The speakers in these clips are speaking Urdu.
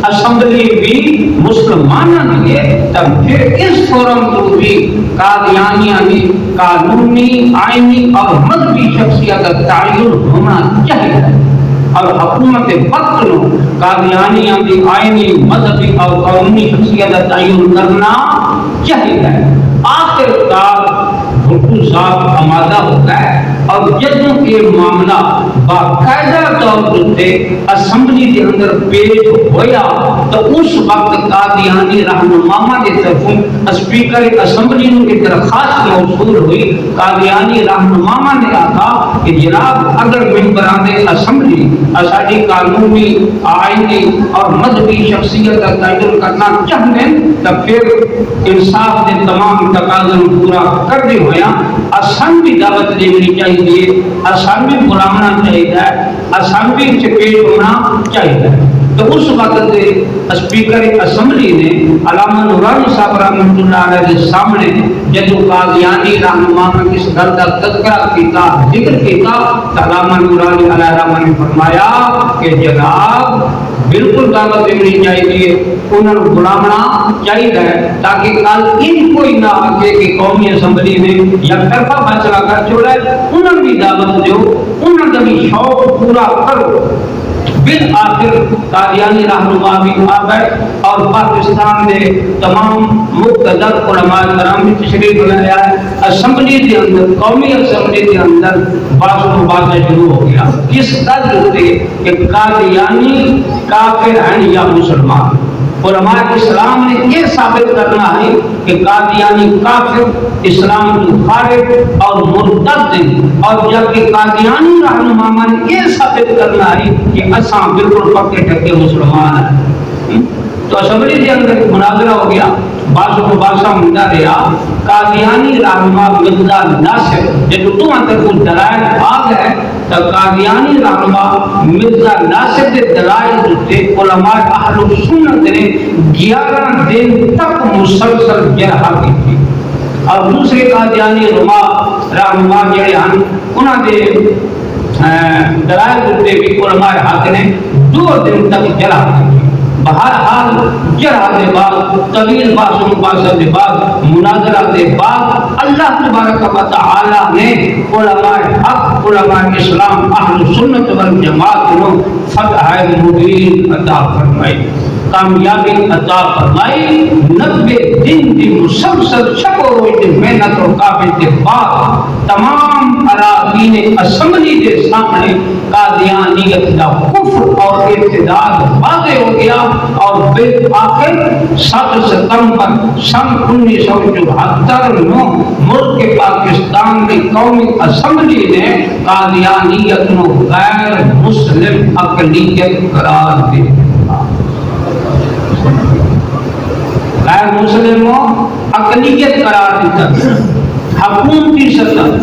اسمبلی بھی مسلمانوں دیے تب پھر اس فورم کو بھی قادیانیہ کی قانونی آئینی اور مذہبی شخصیت کا تعین ہونا چاہیے اور حکومت وقت نو قادیانیہ کی آئینی مذہبی اور قانونی شخصیت کا تعین کرنا چاہیے۔ آخر کار بھٹو صاحب آمادہ ہوتا ہے اور جدوں یہ معاملہ باقاعدہ طور پر اسمبلی کے اندر پیش ہویا تو اس وقت قادیانی رہنما کی طرفوں اسپیکر اسمبلی کی درخواست موصول ہوئی۔ قادیانی رہنما نے کہا کہ جناب اگر ممبران اسمبلی اساڑی قانونی آئینی اور مذہبی شخصیت کا تعین کرنا چاہتے ہیں تو پھر انصاف کے تمام تقاضوں پورا کر دے ہویا اسان بھی دعوت دینی چاہیے، اسان بھی بلانا چاہیے، اسان بھی سے پیش ہونا چاہیے۔ تو اس وقت اسپیکر اسمبلی نے علامہ نورانی صاحب رحمۃ اللہ علیہ کے سامنے جدو قادیانی رہنما اس گل کا تذکرہ کیتا ذکر کیتا تو علامہ نورانی علیہ الرحمہ نے فرمایا کہ جناب بالکل دعوت دینی چاہیے، انہوں نے بلانا چاہیے تاکہ کل ان کوئی نہ آگے کہ قومی اسمبلی میں یا طرفہ فیصلہ کر چھوڑے، انہوں بھی دعوت دو، انہوں نے بھی شوق پورا کرو۔ بالآخر قادیانی رہنما بھی آ گئے اور پاکستان کے تمام مقتدر علماء کرام بھی تشریف لایا ہے۔ اسمبلی کے اندر قومی اسمبلی کے اندر بحث و مباحثہ شروع ہو گیا کس قدر سے کہ قادیانی کافر ہیں یا مسلمان۔ علماء اسلام نے یہ ثابت کرنا ہے کہ قادیانی کافر، اسلام کی خارج اور مرتد ہیں، اور جبکہ قادیانی رہنما نے یہ ثابت کرنا ہے کہ اساں بالکل پکے ٹکے مسلمان ہیں۔ تو اسمبلی کے اندر مناظرہ ہو گیا، بعض کو بادشاہ منڈا رہا۔ قادیانی رہنما مرزا ناصر جب تو اندر کچھ دلائل آ گئے تو قادیانی رہنما مرزا ناصر کے دلائل سے علماء اہل سنت نے 11 دن تک مسلسل جرح کی تھی، اور دوسرے قادیانی رہنما جڑے ہیں انہوں نے دلائل سے بھی علماء حق نے 2 دن تک جرح کی تھی۔ بہرحال جرح کے بعد طویل بحث و مباحثہ کے بعد مناظرہ کے بعد اللہ تبارک و تعالی نے علماء حق، علماء اسلام، اہل سنت والجماعت کو فتح مبین عطا فرمائی، کامیابی عطا فرمائی۔ 90 دن کی مسلسل شب و روز کی محنت اور کافر کے بعد تمام اراکین اسمبلی کے سامنے قادیانیت کا کفر اور ارتداد واضح ہو گیا، اور بالآخر 7 ستمبر سن 1974 میں ملک پاکستان کی قومی اسمبلی نے قادیانیت کو غیر مسلم اقلیت قرار دے دیا۔ غیر مسلموں اقلیت قرار دیتا۔ حکومتی سطح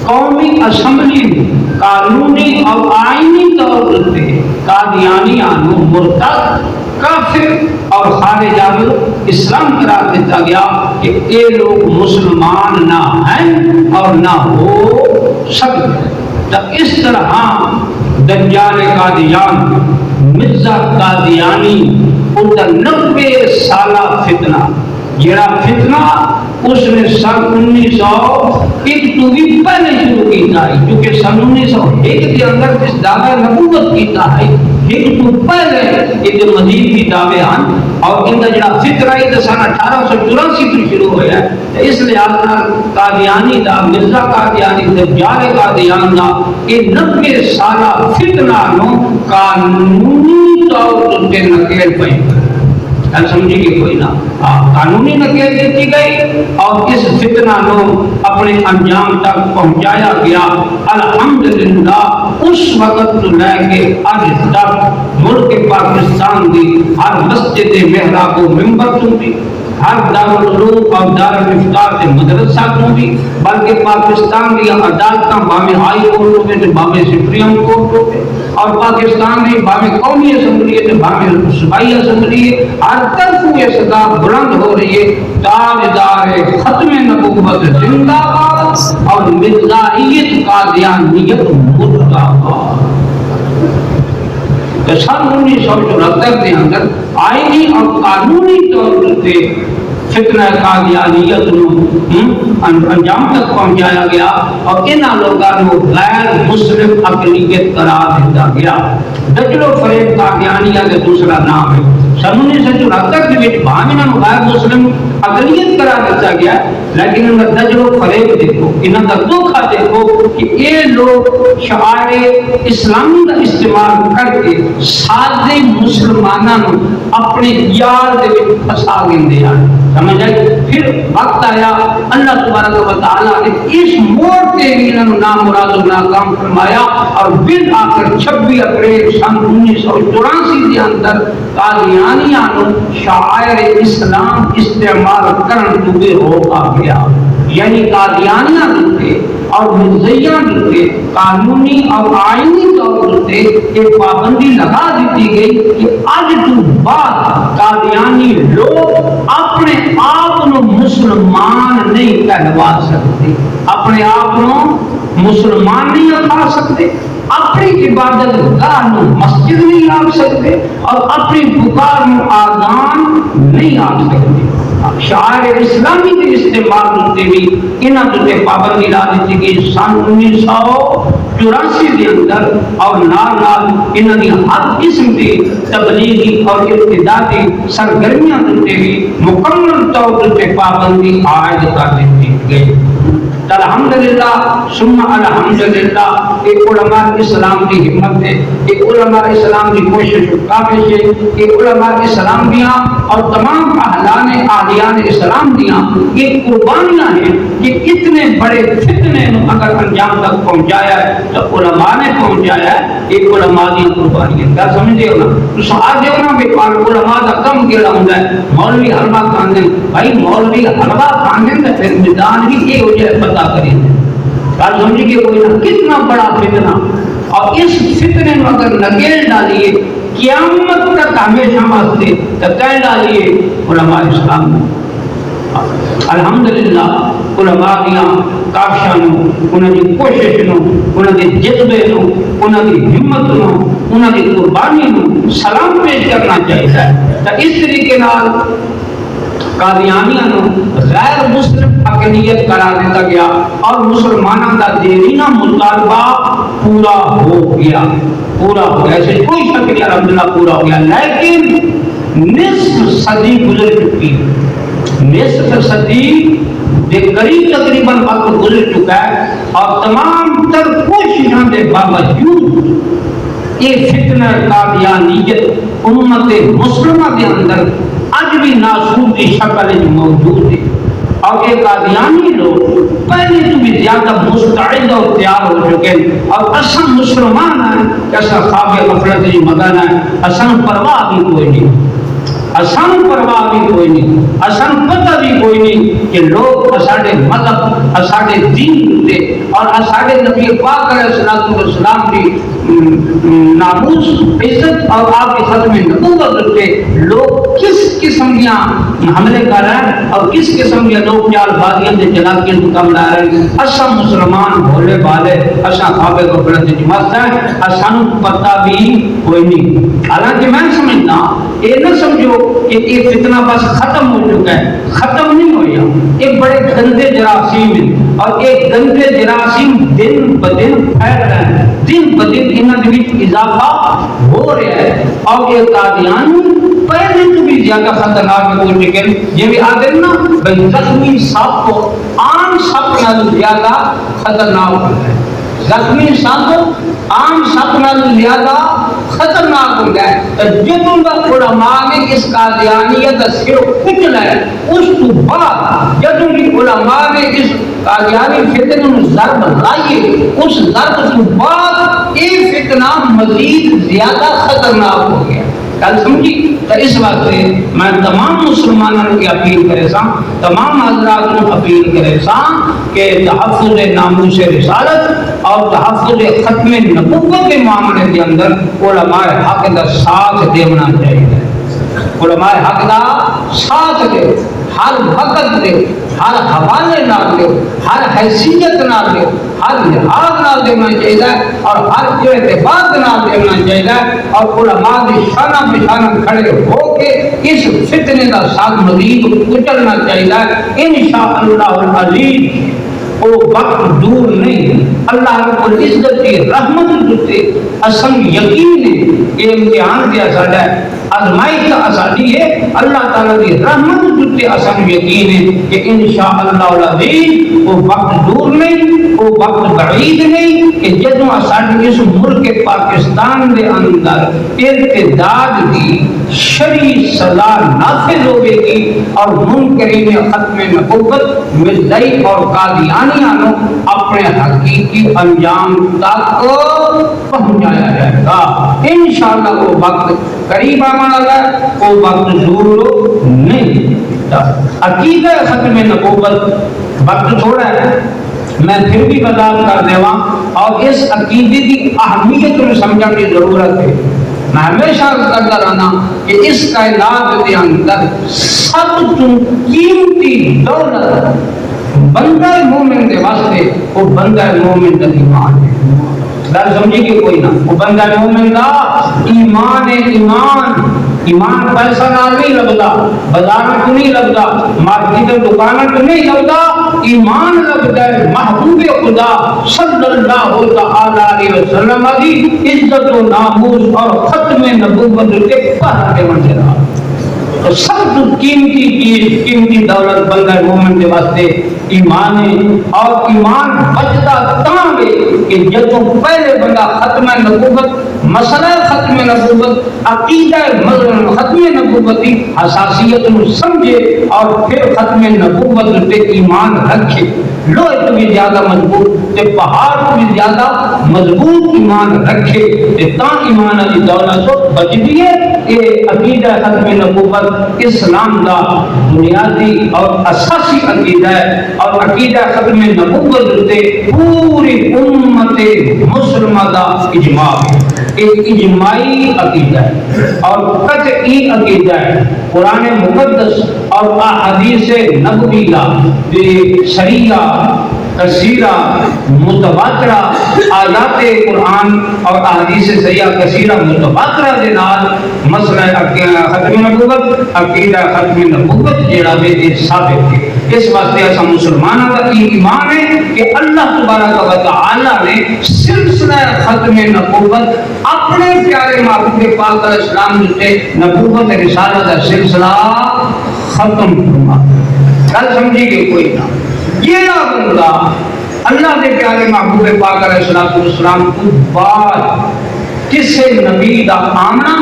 قومی اسمبلی میں قانونی اور آئینی طور پر قادیانیوں مرتد، کافر اور خارج اسلام قرار دیتا گیا کہ یہ لوگ مسلمان نہ ہیں اور نہ ہو سکتے۔ تو اس طرح دجال قادیان مرزا قادیانی ان کا 90 سالہ فتنہ، جڑا فتنہ اس نے سن 1901 تو بھی پہلے شروع کیتا ہے، کیونکہ سن 1901 کے اندر جس دعوی نبوت کیتا ہے ایک تو پہلے یہ مزید بھی دعوے ہیں، اور ان کا جڑا فتنہ ہے سن 1884 سے شروع ہوا ہے۔ اس لحاظ قادیانی دا مرزا قادیانی دجال قادیان دا یہ 90 سالہ فتنہ نو قانونی طور پر نکیل پئی، سمجھی گی کوئی نہ، قانونی نکیل دیتی گئی اور اس فتنہ کو اپنے انجام تک پہنچایا گیا۔ الحمدللہ اس وقت تو لے کے آج تک ملک پاکستان کی ہر مسجد محراب و ممبر تو بھی، ہر دارالعلوم اور دارالافطار کے مدرسہ کو بھی، بلکہ پاکستان کی عدالتاں باہمیں ہائی کورٹ ہوتے باہمیں سپریم کورٹ ہوتے، اور پاکستان کی باہمیں قومی اسمبلی ہے، باہمیں صوبائی اسمبلی ہے، ہر طرف یہ صدا بلند ہو رہی ہے تاجدار ختم نبوت زندہ باد اور مرزائیت قادیانیت مردہ باد۔ تو سن 1974 کے اندر آئینی اور قانونی طور پہ فتنہ قادیانیت انجام تک پہنچایا گیا اور انہاں لوگوں کو غیر مسلم اقلیت قرار دیا گیا۔ دجل و فریب قادیانیہ کا دوسرا نام ہے۔ سن 1974 کے وچ بھاویں غیر مسلم اقلیت قرار دیا گیا، لیکن ان کا دجل و فریب دیکھو، انہاں کا دھوکا دیکھو کہ یہ لوگ شعائر اسلامی کا استعمال کر کے سادے مسلمانوں اپنے یار دے وچ پھسا گندے ہیں۔ سمجھ آئی؟ پھر وقت آیا اللہ تبارک و تعالیٰ نے اس موڑ تے بھی انہوں نامراد و ناکام فرمایا اور بالآخر 26 اپریل سن 1984 کے اندر قادیانیاں شعائر اسلام استعمال کرن تو بے روک آ گیا۔ یعنی قادیانیاں دیتے اور مرزیاں دیتے قانونی اور آئینی طور سے ایک پابندی لگا دیتی گئی کہ آج تو بعد قادیانی لوگ اپنے آپ کو مسلمان نہیں کہلوا سکتے، اپنے آپ کو مسلمان نہیں اٹھا سکتے، اپنی عبادت گاہ مسجد نہیں آ سکتے اور اپنی پکار میں آذان نہیں آ سکتے۔ شاعر اسلامی کے استعمال ہوتے بھی انہاں تے پابندی لا دیتی گئی سن 1984 کے اندر، اور نال نال انہاں دی ہر قسم کی تبلیغی اور ارتدادی سرگرمیاں تے بھی مکمل طور پہ پابندی عائد کر دیتی گئی۔ الحمدللہ ثم الحمدللہ ایک علماء اسلام کی ہمت ہے، ایک علماء اسلام کی کوشش و کاوش ہے، ایک علماء اسلام دیاں اور تمام اہلان عالیان اسلام دیاں یہ قربانیاں ہیں کہ اتنے بڑے فتنے اگر انجام تک پہنچایا ہے تو علماء نے پہنچایا ہے، ایک علماء دی قربانی ہے۔ کیا سمجھے ہو نا؟ تو ساتھ دیو نا بے علماء دا کم کیڑا ہوندا ہے، مولوی حلوہ کھاندے، بھائی مولوی حلوہ کھاندے تے پھر میدان بھی یہ ہو جائے پتہ کریں۔ کل سمجھے کہ کوئی نہ کتنا بڑا فتنہ، اور اس فتنے میں اگر نکیل ڈالیے قیامت تک ہمیشہ واسطے تو کہہ ڈالیے علماء اسلام نے۔ الحمدللہ علماء دیاں کافشاں نو، انہاں دی کوشش نو، انہاں دے جذبے نو، انہاں دی ہمت نو، انہاں دی قربانی نو سلام پیش کرنا چاہیے۔ تو اس طریقے نال قادیانیاں نو غیر مسلم اقلیت قرار دیتا گیا اور مسلمانوں کا دیرینہ مطالبہ پورا ہو گیا، پورا ہو گیا، ایسے کوئی شک نہیں، الحمدللہ پورا ہو گیا۔ لیکن نصف صدی گزر چکی، نصف صدی کے قریب تقریباً وقت گزر چکا ہے، اور تمام تر کوششوں کے باوجود یہ فتنہ قادیانیت امت مسلمہ کے اندر آج بھی ناسور کی شکل موجود ہے، اور یہ قادیانی لوگ پہلے تو بھی زیادہ مستعد اور تیار ہو چکے ہیں، اور اصل مسلمان ہیں کہ اصل خواب غفلت کی مدن ہے، اصل پرواہ بھی کوئی نہیں، اصل پرواہ بھی کوئی نہیں، اصل پتہ بھی کوئی نہیں کہ لوگ اساڑے مذہب، اساڑے دین تے اور اساڑے نبی پاک علیہ الصلوۃ والسلام کی ناموس عزت اور آپ کی ختم نبوت پہ لوگ کس قسم کے حملے کر رہے ہیں اور کس قسم کے لوگ جال بازیاں دے چلاکیاں کو کم لا رہے ہیں۔ اسا مسلمان بھولے بالے، اسا خواب غفلت کی مست ہیں، اسا پتہ بھی کوئی نہیں۔ حالانکہ میں سمجھتا یہ نہ سمجھو کہ یہ فتنہ بس ختم ہو چکا ہے، ختم نہیں ہویا، ایک بڑے گندے جراثیم ہیں، اور ایک گندے جراثیم دن بدن پھیل رہے ہیں، دن بدن انہاں دے وچ اضافہ ہو رہا ہے، اور یہ قادیانی پہلے تو بھی زیادہ خطرناک ہو چکے ہیں۔ یہ بھی آدھے نا بھائی زخمی سانپ کو عام سانپ نال زیادہ خطرناک ہوتا ہے، زخمی سانپ عام سانپ نال زیادہ خطرناک ہو گیا ہے۔ جدوں دا علماء نے اس قادیانیت کا سر کچلا ہے، اس تو بعد جدوں کی علماء نے اس قادیانی فتنے کو ضرب لائیے، اس ضرب تو بعد یہ فتنہ مزید زیادہ خطرناک ہو گیا۔ کل سمجھی؟ تو اس واسطے میں تمام مسلمانوں کی اپیل کرے سا، تمام حضرات کو اپیل کرے سا کہ تحفظ ناموس رسالت اور تحفظ ختم نبوت کے معاملے کے اندر علماء حق کا ساتھ دینا چاہیے، علماء حق کا ساتھ دے، ہر وقت دے، ہر حوالے نال دیو، ہر حیثیت نال دیو، ہر لحاظ نال دینا چاہیے اور ہر اعتبار نال دینا چاہیے اور علماء کی شانہ بشانہ کھڑے ہو کے اس فتنے کا ساتھ مزید کچلنا چاہیے انشاءاللہ العزیز۔ وہ وقت دور نہیں، اللہ رب العزت کی رحمت جتے اصل یقین ہے کہ امتحان کیا ساڑھا ہے، آزمائش کا اساڑی ہے، اللہ تعالیٰ کی رحمت جتے اصل یقین ہے کہ انشاءاللہ العزیز وہ وقت دور نہیں، وہ وقت بعید نہیں کہ جدوں اساڑی اس ملک پاکستان دے اندر ارتداد کی شرعی سزا نافذ ہوئے گی اور منکرین ختم نبوت مردئی اور قادیانیانوں اپنے حقیقی انجام تک پہنچایا جائے گا انشاءاللہ۔ وہ وقت قریب آنے والا ہے، وہ وقت دور نہیں۔ عقیدہ ختم نبوت وقت تھوڑا ہے، میں پھر بھی وضاحت کر دے اور اس عقیدے کی اہمیت کو سمجھنے کی ضرورت ہے۔ میں ہمیشہ کرتا رہنا کہ اس کائنات کے اندر سب تو قیمتی دولت بندہ مومن دے واسطے وہ بندہ مومن کا ایمان ہے۔ گل سمجھی کہ کوئی نہ، وہ بندہ مومن کا ایمان ہے۔ ایمان پیسہ نال نہیں لگتا، بازار کو نہیں لگتا، مارکیٹ دکان کو نہیں لگتا، ایمان لگتا ہے محبوب خدا صلی اللہ تعالی علیہ وسلم کی عزت و ناموس اور ختم نبوت کے پہرے کے منظر۔ تو سب سے قیمتی چیز، قیمتی دولت بندہ مومن کے واسطے ایمان ہے، اور ایمان بچتا تمام ہے کہ جدوں پہلے بندہ ختم نبوت، مسئلہ ختم نبوت، عقیدہ ختم نبوت کی حساسیت کو سمجھے اور پھر ختم نبوت پہ ایمان رکھے۔ لوہے تو بھی زیادہ مضبوط تے پہاڑ تو بھی زیادہ مضبوط ایمان رکھے تا ایمان کی دولت تو بچتی ہے۔ یہ عقیدہ ختم نبوت اسلام کا بنیادی اور اساسی عقیدہ ہے، اور عقیدہ ختم نبوت تے پوری امت مسلمہ کا اجماع ہے۔ ایک اجماعی عقیدہ ہے اور قطعی عقیدہ ہے۔ قرآن مقدس اور احادیث نبویہ شریعہ کثیرہ متواترہ، آیات قرآن اور احادیث صحیحہ کثیرہ متواترہ دے نال مسئلہ ختم نبوت، عقیدہ ختم نبوت جڑا ہے ثابت ہے۔ اس واسطے ایسا مسلمانوں کا ایمان ہے کہ اللہ تبارک و تعالی نے سلسلہ ختم نبوت اپنے پیارے محبوب پاک علیہ السلام نے نبوت رسالت کا سلسلہ ختم فرما۔ گل سمجھی کہ کوئی نہ، یہ نہ بندہ اللہ کے پیارے محبوب پاک علیہ السلام کو بعد کسی نبی دا آنا،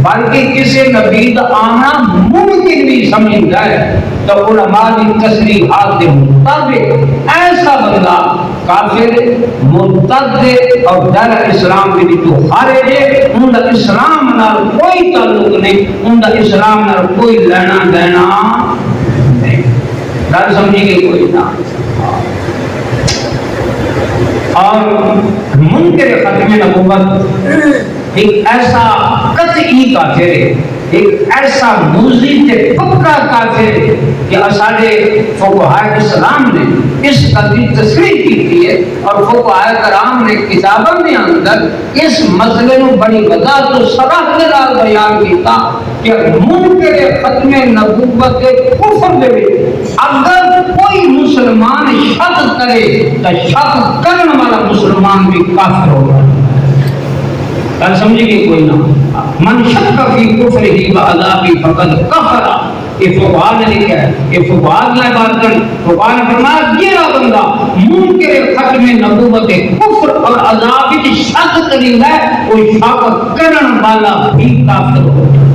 بلکہ کسی نبی دا آنا ممکن بھی سمجھتا ہے تو علماء کی تصریحات کے مطابق ایسا بندہ کافر مرتد اور در اسلام کے تو خارج ہے، ان کا اسلام نال کوئی تعلق نہیں، ان کا اسلام نال کوئی لینا دینا نہیں۔ گل سمجھی کہ کوئی نہ۔ اور منکر ختم نبوت ایک ایسا قطعی کافر ہے، ایک ایسا موزی تے پکا کافر ہے کہ اساڑے فقہائے اسلام نے اس قدری تصریح کی ہے اور فقہائے کرام نے کتابوں میں اندر اس مسئلے کو بڑی وضاحت و صراحت کے ساتھ بیان کیتا کہ منکر ختم نبوت کے کفر دے اگر کوئی مسلمان شک کرے تو شک کرنے والا مسلمان بھی کافر ہوگا۔ کل سمجھے کہ کوئی نہ، من شک فی کفرہ و عذابہ فقد کفر۔ یہ فقہاء نے لکھا ہے، یہ فقہاء نے بات کر، فقہاء نے فرمایا یہ بندہ منکر ختم نبوت کفر اور عذاب کی شک کریندا ہے، وہ شک کرن والا بھی کافر ہوگا۔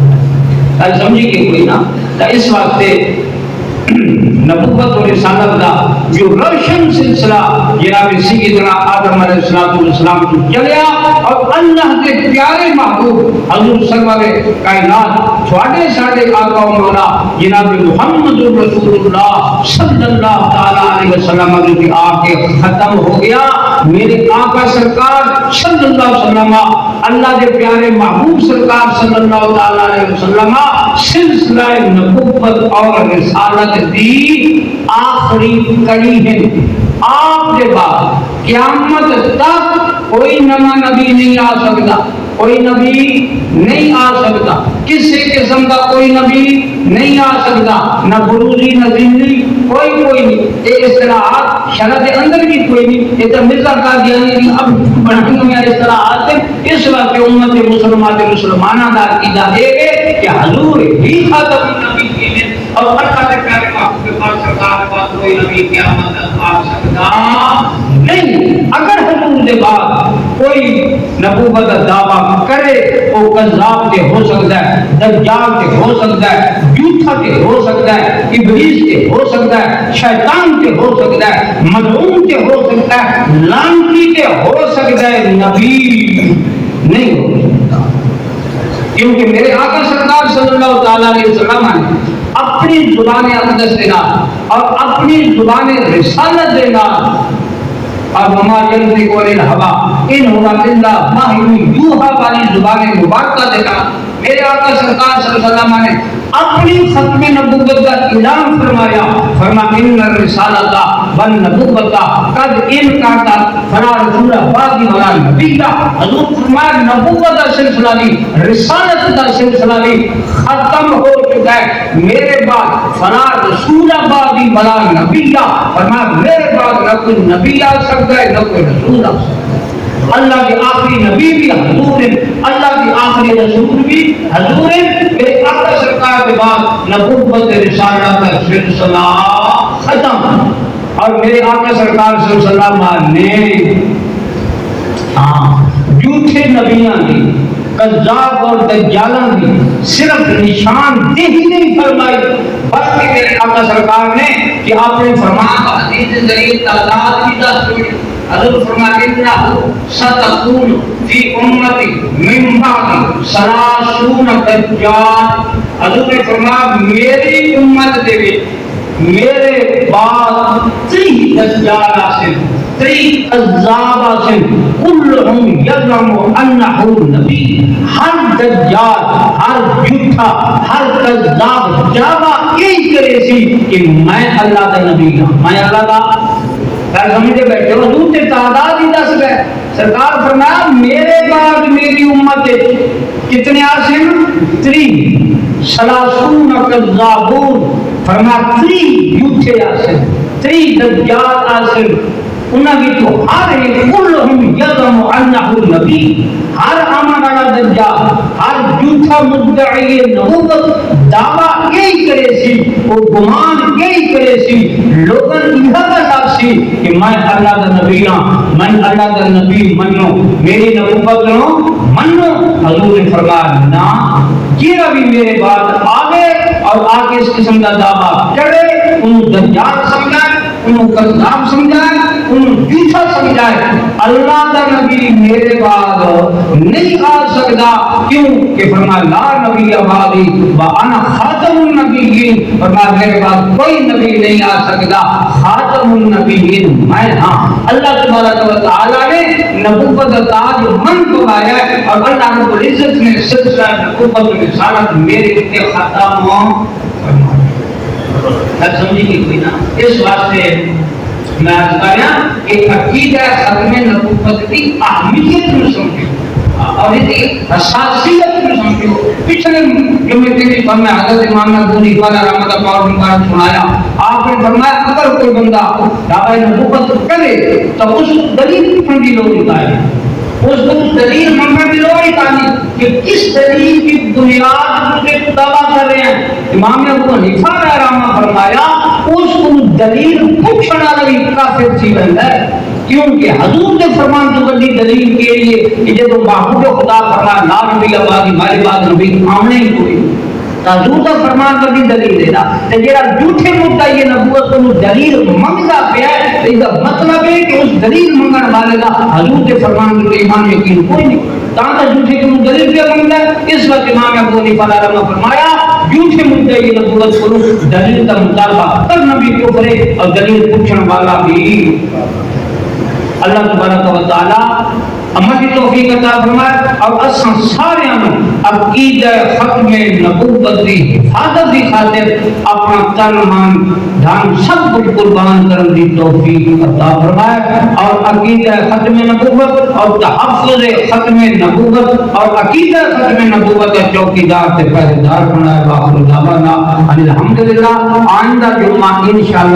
کل سمجھے کہ کوئی نہ، تو اس واسطے نبوت اور رسالت کا جو روشن سلسلہ جناب سیدنا آدم علیہ السلام کو چلیا اور اللہ کے پیارے محبوب حضور صلی اللہ علیہ کائنات چھوٹے ساڑے آقا و مولا جناب محمد رسول اللہ صلی اللہ تعالی علیہ وسلم کی آ کے ختم ہو گیا۔ میرے آقا سرکار صلی اللہ علیہ وسلم اللہ کے پیارے محبوب سرکار صلی اللہ تعالی علیہ وسلم سلسلہ نبوت اور رسالت دی آخری کڑی ہے. آپ کے بعد قیامت تک کوئی نیا نبی نہیں آ سکتا, کوئی نبی نہیں آ سکتا, کسی قسم کا کوئی نبی نہیں آ سکتا, نہ بروزی نہ ذلی کوئی نہیں. یہ اصطلاحات شرط اندر بھی کوئی نہیں, یہ تو مرزا قادیانی اب بڑھنے میں اصطلاحات ہیں. اس وقت امت مسلمانہ دا عقیدہ ہے کہ حضور ہی خاتم النبی ہیں اور اللہ کے پیارے محبوب کے پاس سرکار کے پاس کوئی نبی قیامت تک آ سکتا نہیں. اگر حضور کے بعد کوئی نبوت کا دعویٰ کرے وہ کذاب کے ہو سکتا ہے, دجال کے ہو سکتا ہے, جھوٹا کے ہو سکتا ہے, ابلیس کے ہو سکتا ہے, شیطان کے ہو سکتا ہے, ملعون کے ہو سکتا ہے, لعنتی کے ہو سکتا ہے, نبی نہیں ہو سکتا. کیونکہ میرے آقا سرکار صلی اللہ تعالی علیہ وسلم نے اپنی زبان اقدس دینا اور اپنی زبان رسالت دینا اور وما ينطق عن الهوى ان هو الا وحی یوحی والی زبان مبارکہ دینا میرے آقا سرکار صلی اللہ علیہ وسلم نے اپنی ختم نبوت کا اعلان فرمایا. فرمایا ان الرسالۃ والنبوۃ قد انقطعت فلا رسول بعد ولا نبی. حضور فرمایا نبوت کا سلسلہ بھی, رسالت کا سلسلہ بھی ختم ہو چکا ہے, میرے بعد فلا رسول بعد ولا نبی. فرمایا میرے بعد نہ کوئی نبی آ سکتا ہے نہ کوئی رسول آ سکتا ہے. اللہ کے آخری نبی بھی حضور ہیں, اللہ کے آخری رسول بھی حضور ہیں. میرے آقا سرکار کے بعد نبوت رسالت کا سلسلہ ختم. اور میرے آقا سرکار صلی اللہ علیہ وسلم نے جھوٹے نبیاں دی, کذاب اور دجالاں دی صرف نشان دہی نہیں فرمائی, بلکہ میرے آقا سرکار نے کہ آپ نے فرمایا حدیث ذریعے تعداد بھی دس ہوئی. حضور فرماتے ہیں ستکون فی امتی من بعد ثلاثون دجال. حضور نے فرمایا میری امت دے وچ میرے بعد 30 دجال آسن, 30 کذاب آسن, کلہم یزعم انہ نبی. ہر دجال, ہر جھوٹا, ہر کذاب دعویٰ یہی کرے سی کہ میں اللہ کا نبی ہوں, میں اللہ کا. سمجھے بیٹھے ہو, حضور نے تعداد ہی دس گئے. سرکار فرمایا میرے بعد میری امت کتنے آسن 30 سلاسون کذابون. فرمایا 30 جھوٹے آسن, 30 دجال آسن. انہاں بھی تو ہر ایک کلہم یزعم انہ نبی, ہر آمن والا دجال, ہر جھوٹا مدعی نبوت دعویٰ یہی کرے سی, وہ گمان یہی کرے سی, لوگن یہ بتا سی کہ میں اللہ کا نبی ہوں, میں اللہ کا نبی منو, میری نبوت نو منو. حضور نے فرمایا نہ, جیرا بھی میرے بعد آگے اور آگے اس قسم کا دعویٰ کرے انہوں دجال سمجھائے, انہوں کذاب سمجھائے, انہوں جھوٹا سمجھائے, اللہ کا نبی میرے بعد نہیں آ سکتا. کیوں کہ فرمایا لا نبی بعدی وانا خاتم النبیین. فرمایا میرے بعد کوئی نبی نہیں آ سکتا, خاتم النبیین میں ہاں. اللہ تبارک و تعالی نے نبوت کا تاج من کو لایا ہے اور اللہ رب العزت نے سلسلہ نبوت و رسالت میرے لیے ختم فرمایا. سمجھی کہ کوئی نہ, اس واسطے میں بتایا کہ عقیدہ ختم نبوت کی اہمیت کو سمجھو اور اس کی حساسیت کو سمجھو. پچھلے جمعے کے بھی میں حضرت امام ابو حنیفہ رحمۃ اللہ علیہ مبارک سنایا. آپ نے فرمایا اگر کوئی بندہ دعوی نبوت کرے تو اس دلیل کی لوگ بتائے, اس کو دلیل منگنے کی لوگ نہیں کہ کس دلیل کی بنیاد پر دعویٰ کر رہے ہیں. امام ابو حنیفہ رحمہ فرمایا اس کو دلیل پوچھنا بھی کافر چیز ہے, کیونکہ حضور نے فرمان تو بڑی دلیل کے لیے کہ جب محبوب خدا فرمایا لا نبی آبادی ہمارے بعد نبی آمنے ہی کوئی, حضور کا فرمان پر بھی دلیل دینا. جڑا جھوٹے مدعی نبوت کو دلیل منگتا پیا ہے, اس کا مطلب ہے کہ اس دلیل منگن والے کا حضور کے فرمان پر ایمان یقین کوئی نہیں. تاکہ جھوٹے کو دلیل پہ منگتا ہے. اس وقت امام ابو حنیفہ رحمہ فرمایا جھوٹے مدعی نبوت کو دلیل کا مطالبہ کرنا بھی کفر ہے اور دلیل پوچھنے والا بھی. اللہ تبارک و تعالی عمل کی توفیق عطا فرمائے اور اساں سارے عقیدہ ختم نبوت کی حفاظت کی خاطر اپنا تن من دھن سب کچھ قربان کرنے کی توفیق عطا فرمائے اور عقیدہ ختم نبوت اور تحفظ ختم نبوت اور عقیدہ ختم نبوت کا چوکیدار سے پہرے دار بنائے. واخر دعوانا الحمدللہ. آئندہ جمعہ انشاءاللہ